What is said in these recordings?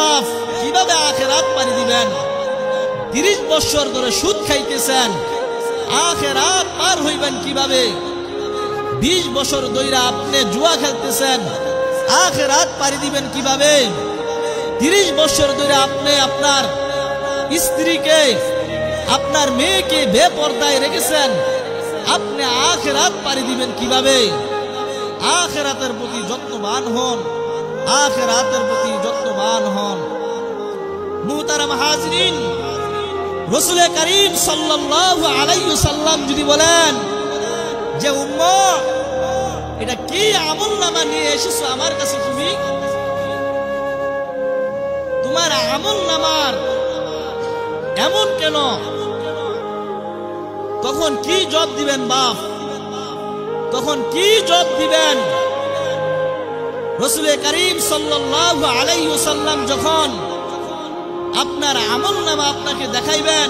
বাপ কিভাবে আখিরাত পাড়ি দিবেন? 30 বছর ধরে সুদ খাইতেছেন, আখিরাত পার হইবেন কিভাবে? 20 বছর ধরে আপনি জুয়া খেলতেছেন, আখিরাত পাড়ি দিবেন কিভাবে? 30 বছর ধরে আপনি আপনার স্ত্রীকে, আপনার মেয়েকে বেপরদায় রেখেছেন, আপনি আখিরাত পাড়ি দিবেন কিভাবে? আখিরাতের প্রতি যত্নবান হন, আখিরাতের প্রতি যত্নবান হন। মুহতারাম হাজরিন, রাসূল করিম সাল্লাল্লাহু আলাইহি ওয়াসাল্লাম যদি বলেন যে উম্মত এটা কি আমলনামা নিয়ে এসেছো আমার কাছে, তুমি তোমার আমলনামার এমন কেন? তখন কি জবাব দিবেন বাপ? তখন কি জবাব দিবেন? রাসূল করিম সাল্লাল্লাহু আলাইহি ওয়াসাল্লাম যখন আপনার আমলনামা আপনাকে দেখাইবেন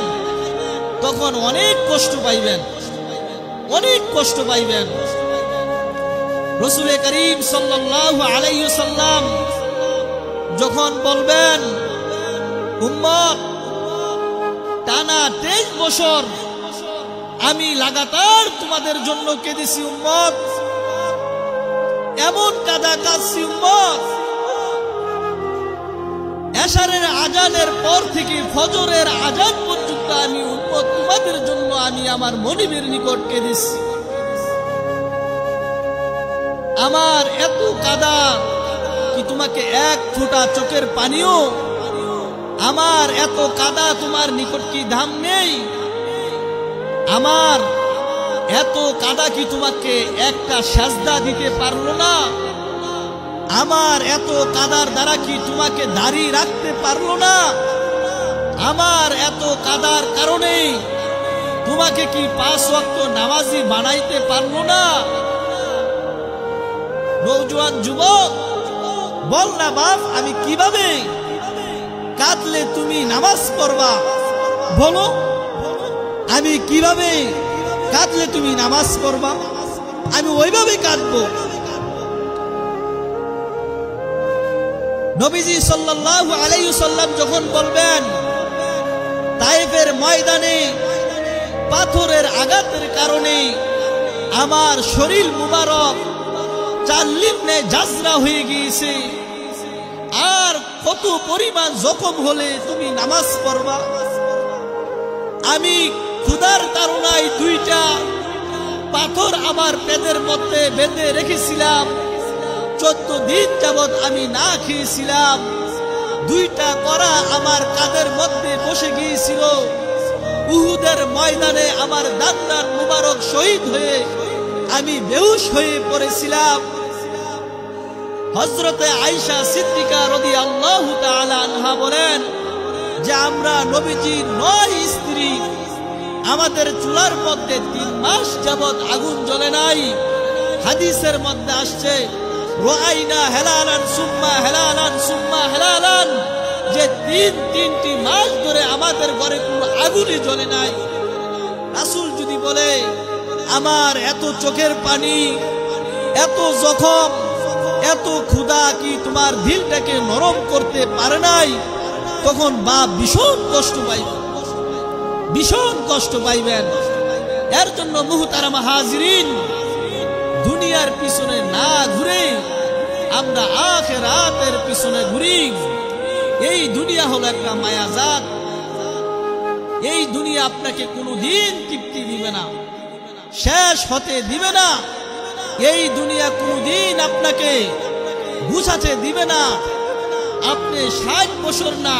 তখন অনেক কষ্ট পাইবেন, অনেক কষ্ট পাইবেন। রাসূল করিম সাল্লাল্লাহু আলাইহি ওয়াসাল্লাম যখন বলবেন উম্মত টানা 23 বছর আমি লাগাতার তোমাদের জন্য কেঁদেছি উম্মত, এমন কাঁদা কাঁদছি উম্মত, এশারের আজানের পর থেকে ফজরের আজান পর্যন্ত আমি উম্মত তোমাদের জন্য আমি আমার মনিবের নিকট কেঁদেছি। আমার এত কাঁদা কি তোমাকে এক ফোঁটা চোখের পানিও, আমার এত কাঁদা তোমার নিকট কি দাম নেই? আমার এত কাঁদা কি তোমাকে একটা সাজদা দিতে পারলো না? আমার এত কাদার দ্বারা কি তোমাকে দাঁড়িয়ে রাখতে পারলো না? আমার এত কাদার কারণে তোমাকে কি 5 ওয়াক্ত নামাজি বানাইতে পারলো না? নওজোয়ান যুবক বল না বাপ, আমি কিভাবে কাঁদলে তুমি নামাজ পড়বা? বলো, আমি কিভাবে কাঁদলে তুমি নামাজ পড়বা? আমি ওইভাবে কাঁদবো। নবীজি সাল্লাল্লাহু আলাইহি ওয়াসাল্লাম যখন বলবেন তায়েফের ময়দানে পাথরের আঘাতের কারণে আমার শরীর মুবারক 4 লিবনে জাজরা হয়ে গিয়েছে, আর কত পরিমাণ জখম হলে তুমি নামাজ পড়বা? আমি ক্ষুধার তাড়নায় 2টা পাথর আমার পেটের মধ্যে বেঁধে রেখেছিলাম, 14 দিন যাবৎ আমি না খেয়েছিলাম, 2টা কড়া আমার কাঁধের মধ্যে বসে গিয়েছিল। উহুদের ময়দানে আমার দান্দার মুবারক শহীদ হয়ে আমি বেহুশ হয়ে পড়েছিলাম। হযরতে আয়েশা সিদ্দিকা রাদিয়াল্লাহু তাআলা আনহা বলেন যে আমরা নবীজির 9 স্ত্রী, আমাদের চুলার মধ্যে 3 মাস যাবৎ আগুন জ্বলে নাই। হাদিসের মধ্যে আসছে রাআইনা হেলালান সুম্মা হেলালান সুম্মা হেলালান, যে 3টি মাস ধরে আমাদের ঘরে কোনো আগুনই জ্বলে নাই। রাসূল যদি বলে আমার এত চোখের পানি, এত জখম, এত ক্ষুধা কি তোমার দিলটাকে নরম করতে পারে নাই? তখন বাপ ভীষণ কষ্ট পাইবেন, ভীষণ কষ্ট পাইবেন। এর জন্য মুহতারাম হাজিরিন, দুনিয়ার পিছনে না ঘুরে আমরা আখিরাতের পিছনে ঘুরি। এই দুনিয়া হলো একটা মায়াজাত, এই দুনিয়া আপনাকে কোনোদিন তৃপ্তি দিবে না, শেষ হতে দিবে না। এই দুনিয়া কোনোদিন আপনাকে বুঝাতে দিবে না। আপনি 60 বছর না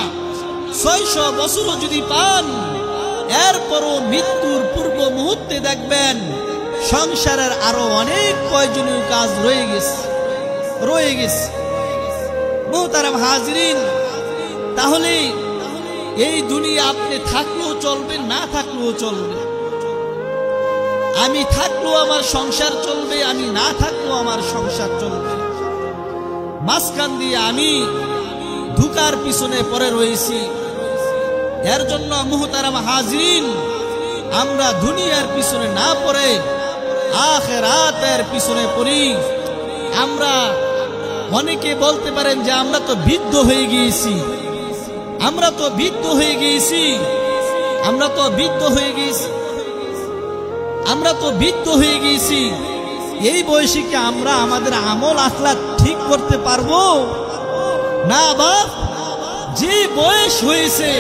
600 বছরও যদি পান, এরপরও মৃত্যুর পূর্ব মুহূর্তে দেখবেন সংসারের আরো অনেক প্রয়োজনীয় কাজ রয়ে গেছে। মুহতারাম হাজিরিন, তাহলে এই দুনিয়া আপনি থাকলেও চলবে, না থাকলেও চলবে। আমি থাকলেও আমার সংসার চলবে, আমি না থাকলেও আমার সংসার চলবে। মাঝখান দিয়ে আমি ধোঁকার পিছনে পড়ে রয়েছি। এর জন্য মুহতারাম হাজিরিন, আমরা দুনিয়ার পিছনে না পড়ে আখিরাতের পিছনে পড়ি। আমরা অনেকে বলতে পারেন যে আমরা তো বিদ্ধ হয়ে গিয়েছি, আমরা তো বিদ্ধ হয়ে গিয়েছি, আমরা তো বিদ্ধ হয়ে গিয়েছি, আমরা তো বিদ্ধ হয়ে গিয়েছি। এই বয়সে কি আমরা আমাদের আমল আখলাক ঠিক করতে পারবো? না বাপ, যে বয়স হয়েছে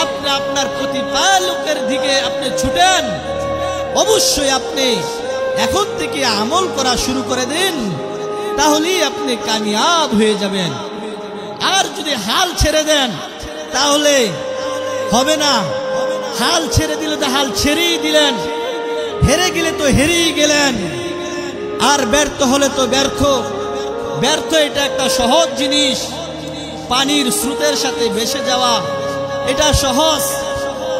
আপনি আপনার প্রতিপালকের দিকে আপনি ছুটেন। অবশ্যই আপনি এখন থেকে আমল করা শুরু করে দিন, তাহলেই আপনি কামিয়াব হয়ে যাবেন। আর যদি হাল ছেড়ে দেন তাহলে হবে না। হাল ছেড়ে দিলে তো হাল ছেড়েই দিলেন, হেরে গেলে তো হেরেই গেলেন, আর ব্যর্থ হলে তো ব্যর্থ। ব্যর্থ এটা একটা সহজ জিনিস, পানির স্রোতের সাথে ভেসে যাওয়া এটা সহজ,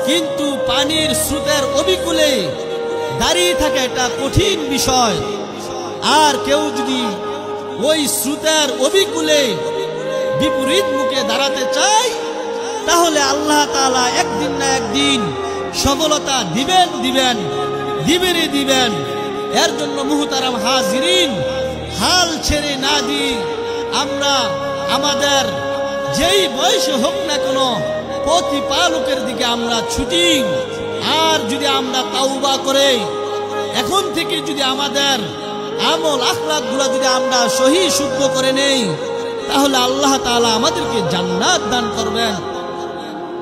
কিন্তু পানির স্রোতের অবিকূলে দাঁড়িয়ে থাকা এটা কঠিন বিষয়। আর কেউ যদি ওই স্রোতের অবিকূলে বিপরীত মুখে দাঁড়াতে চায়, তাহলে আল্লাহ তাআলা একদিন না একদিন সফলতা দিবেন দিবেন দিবেনই দিবেন। এর জন্য মুহতারাম হাজিরিন, হাল ছেড়ে না দিই আমরা আমাদের যেই বয়সে হোক না কোনো প্রতিপালকের দিকে আমরা ছুটি। আর যদি আমরা তাওবা করে এখন থেকে যদি আমাদের আমল আখলাক গুলা যদি আমরা সহি শুদ্ধ করে নেই, তাহলে আল্লাহ তাআলা আমাদেরকে জান্নাত দান করবেন।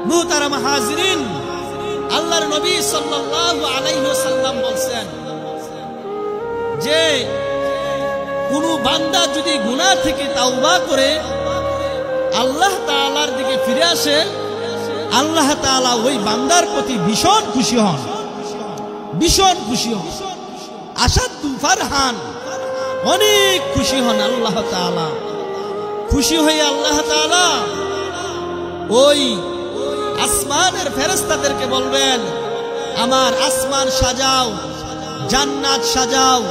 মুহতারাম হাজিরিন, আল্লাহর নবী সাল্লাল্লাহু আলাইহি ওয়াসাল্লাম বলেন যে কোন বান্দা যদি গুনাহ থেকে তাওবা করে আল্লাহ তাআলার দিকে ফিরে আসে, আল্লাহ তাআলা ওই বান্দার প্রতি ভীষণ খুশি হন, ভীষণ খুশি হন। আসাদু ফারহান, অনেক খুশি হন আল্লাহ তাআলা। খুশি হয়ে আল্লাহ তাআলা ওই আসমানের ফেরেশতাদেরকে বলবেন, আমার আসমান সাজাও, জান্নাত সাজাও।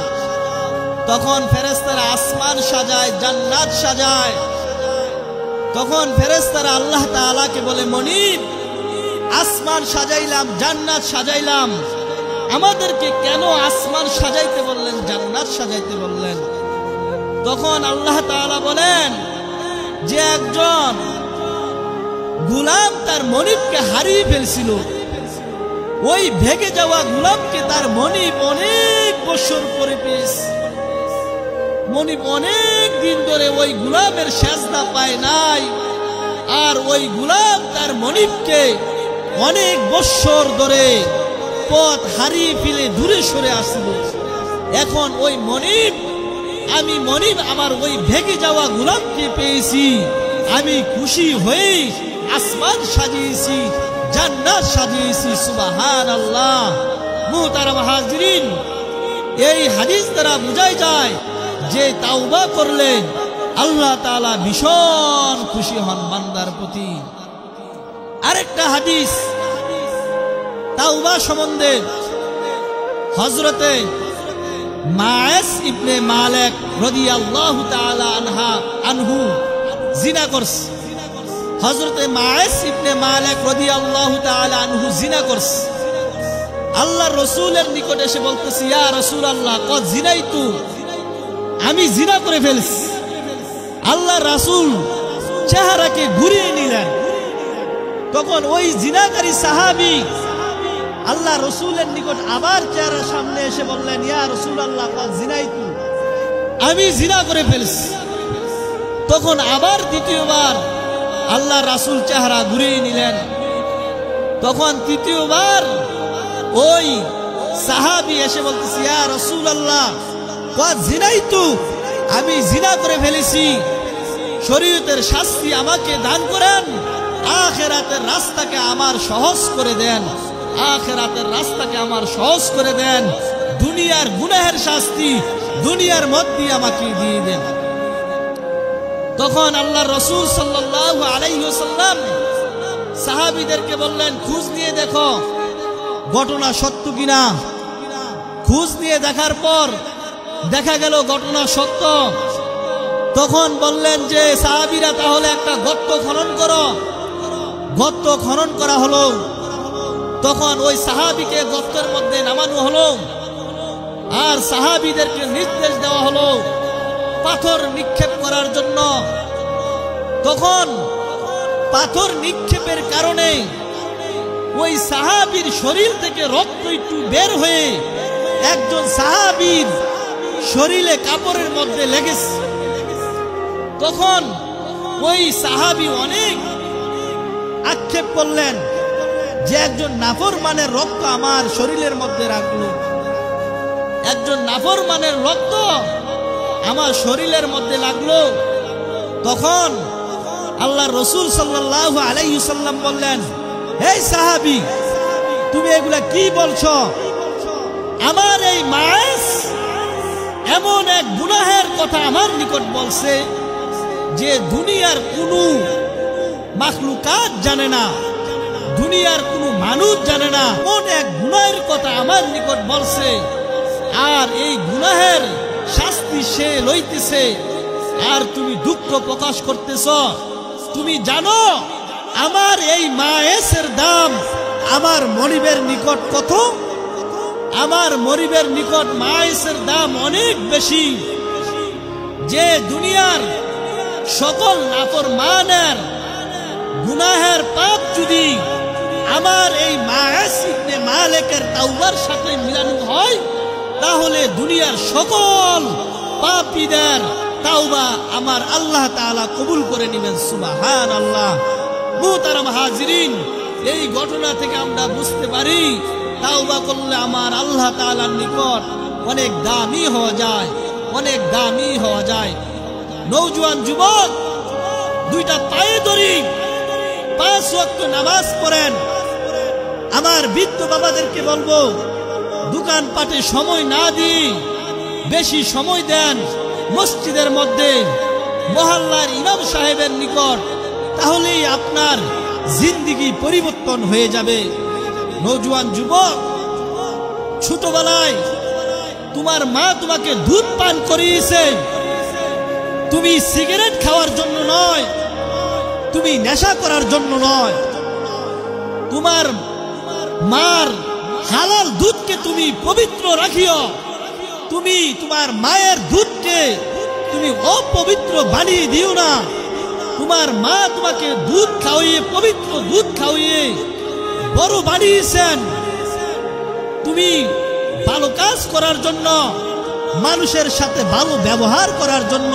তখন ফেরেশতারা আসমান সাজায়, জান্নাত সাজায়। তখন ফেরেশতারা আল্লাহ তাআলাকে বলে, মনিব, আসমান সাজাইলাম, জান্নাত সাজাইলাম, আমাদেরকে কেন আসমান সাজাইতে বললেন, জান্নাত সাজাইতে বললেন? তখন আল্লাহ তাআলা বলেন যে একজন গোলাম তার মনিবকে হারিয়ে ফেলছিল, ওই ভেগে যাওয়া গোলামকে তার মনিব অনেক বছর পরে পেয়েছে। মনিব অনেক দিন ধরে ওই গোলামের সেজদা পায় নাই, আর ওই গোলাম তার মনিবকে অনেক বছর ধরে পথ হারিয়ে ফেলে দূরে সরে আসছিল। এখন ওই মনিব, আমি মনিব আমার ওই ভেগে যাওয়া গোলামকে পেয়েছি, আমি খুশি হয়ে আসমান সাজিয়েছি, জান্নাত সাজিয়েছি। সুবহানাল্লাহ। মুহতারাম হাজিরিন, এই হাদিস দ্বারা বোঝা যায় যে তাওবা করলে আল্লাহ তাআলা ভীষণ খুশি হন বান্দার প্রতি। আরেকটা হাদিস তাওবা সম্বন্ধে, হযরতে মায়েস ইবনে মালিক রাদিয়াল্লাহু তাআলা আনহু জিনা করছে। হযরতে মায়েস ইবনে মালিক রাদিয়াল্লাহু তাআলা আনহু জিনা করছে। আল্লাহর রাসূলের নিকট এসে বলতেছে, ইয়া রাসূলুল্লাহ, কদ জিনাইতু, আমি জিনা করে ফেলছি। আল্লাহর রাসূল চেহারাকে ঘুরিয়ে নিলেন। তখন ওই জিনাকারী সাহাবী আল্লাহ রাসূলের নিকট আবার চেহারার সামনে এসে বললেন, ইয়া রাসূলুল্লাহ, কদ জিনাইতু, আমি জিনা করে ফেলছি। তখন আবার দ্বিতীয়বার আল্লাহ রাসূল চেহারা ঘুরিয়ে নিলেন। তখন তৃতীয়বার ওই সাহাবী এসে বলতেছে, ইয়া রাসূলুল্লাহ, কদ জিনাইতু, আমি জিনা করে ফেলেছি, শরীয়তের শাস্তি আমাকে দান করেন, আখিরাতের রাস্তাকে আমার সহজ করে দেন, আখিরাতের রাস্তাকে আমার সহজ করে দেন, দুনিয়ার গুনাহের শাস্তি দুনিয়ার মধ্যে আমাকে দিয়ে দেন। তখন আল্লাহর রাসূল সাল্লাল্লাহু আলাইহি ওয়াসাল্লাম সাহাবীদেরকে বললেন, খোঁজ নিয়ে দেখো ঘটনা সত্য কিনা। খোঁজ নিয়ে দেখার পর দেখা গেল ঘটনা সত্য। তখন বললেন যে সাহাবীরা, তাহলে একটা গর্ত খনন করো। গর্ত খনন করা হলো। তখন ওই সাহাবীকে গর্তের মধ্যে নামানো হলো, আর সাহাবীদেরকে নির্দেশ দেওয়া হলো পাথর নিক্ষেপ করার জন্য। তখন পাথর নিক্ষেপের কারণে ওই সাহাবীর শরীর থেকে রক্ত একটু বের হয়ে একজন সাহাবীর শরীরে কাপড়ের মধ্যে লেগেছে। তখন ওই সাহাবী অনেক আক্ষেপ করলেন যে একজন নাফরমানের রক্ত আমার শরীরের মধ্যে রাখলো, একজন নাফরমানের রক্ত আমার শরীরের মধ্যে লাগলো। তখন আল্লাহ রসুল সাল্লাল্লাহু আলাইহি ওয়াসাল্লাম বললেন, হে সাহাবী, তুমি এগুলা কি বলছো? আমার এই মাস এমন এক গুনাহের কথা আমার নিকট বলছে যে দুনিয়ার কোনো মাখলুকাত জানে না, দুনিয়ার কোনো মানুষ জানে না। এমন এক গুনাহের কথা আমার নিকট বলছে, আর এই গুনাহের শাস্তি সে লইতেছে, আর তুমি দুঃখ প্রকাশ করতেছ। তুমি জানো আমার এই মায়ের দাম আমার মরিবের নিকট কত? আমার মরিবের নিকট মায়ের দাম অনেক বেশি। যে দুনিয়ার সকল নাফরমানের গুনাহের পাপ যদি আমার এই মায়েস ইবনে মালিকের তাওবার সাথে মিলানো হয়, তাহলে দুনিয়ার সকল পাপীদের তাওবা আমার আল্লাহ তাআলা কবুল করে নেবেন। সুবহানাল্লাহ। মুহতারাম হাজিরিন, এই ঘটনা থেকে আমরা বুঝতে পারি তাওবা করলে আমার আল্লাহ তাআলার নিকট অনেক দামি হওয়া যায়, অনেক দামি হওয়া যায়। নওজোয়ান যুবক, দুইটা পায়ে ধরি 5 ওয়াক্ত নামাজ পড়েন। আমার বৃদ্ধ বাবাদেরকে বলবো, দোকান পাটে সময় না দিয়ে বেশি সময় দেন মসজিদের মধ্যে, মহল্লার ইমাম সাহেবের নিকট, তাহলেই আপনার জিন্দেগি পরিবর্তন হয়ে যাবে। নওজোয়ান যুবক, ছোটবেলায় তোমার মা তোমাকে দুধ পান করিয়েছে, তুমি সিগারেট খাওয়ার জন্য নয়, তুমি নেশা করার জন্য নয়। তোমার মার হালাল দুধকে তুমি পবিত্র রাখিও। তুমি তোমার মায়ের দুধকে তুমি অপবিত্র বানিয়ে দিও না। তোমার মা তোমাকে দুধ খাওয়িয়ে, পবিত্র দুধ খাওয়িয়ে বড় বানিয়েছেন। তুমি ভালো কাজ করার জন্য, মানুষের সাথে ভালো ব্যবহার করার জন্য,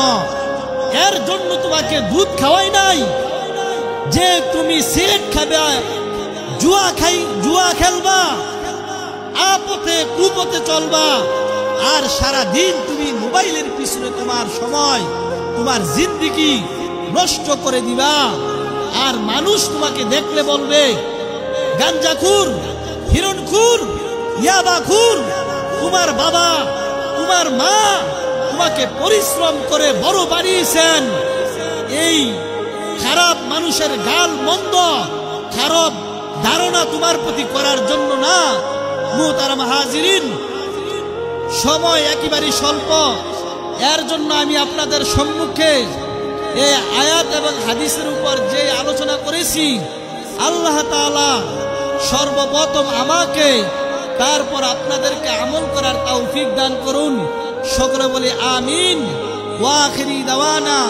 এর জন্য তোমাকে দুধ খাওয়াই নাই যে তুমি সিগারেট খাবে, জুয়া খেলবা, আপথে কুপথে চলবা, আর সারা দিন তুমি মোবাইলের পিছনে তোমার সময়, তোমার জিন্দেগি নষ্ট করে দিবা। আর মানুষ তোমাকে দেখলে বলবে গাঞ্জাখুর, হিরণখুর, ইয়াবাখুর। তোমার বাবা, তোমার মা তোমাকে পরিশ্রম করে বড় বানিয়েছেন এই খারাপ মানুষের গাল মন্দ, খারাপ ধারণা তোমার প্রতি করার জন্য না। মুহতারাম হাজিরিন, সময় একেবারে স্বল্প, এর জন্য আমি আপনাদের সম্মুখে এই আয়াত এবং হাদিসের উপর যে আলোচনা করেছি, আল্লাহ তাআলা সর্বপ্রথম আমাকে, তারপর আপনাদেরকে আমল করার তৌফিক দান করুন। সকলে বলে আমিন। ওয়া আখিরি দাওয়ানা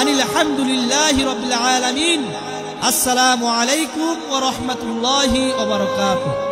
আনিল হামদুলিল্লাহি রাব্বিল আলামিন। আসসালামু আলাইকুম ওয়া রাহমাতুল্লাহি ওয়া বারাকাতুহু।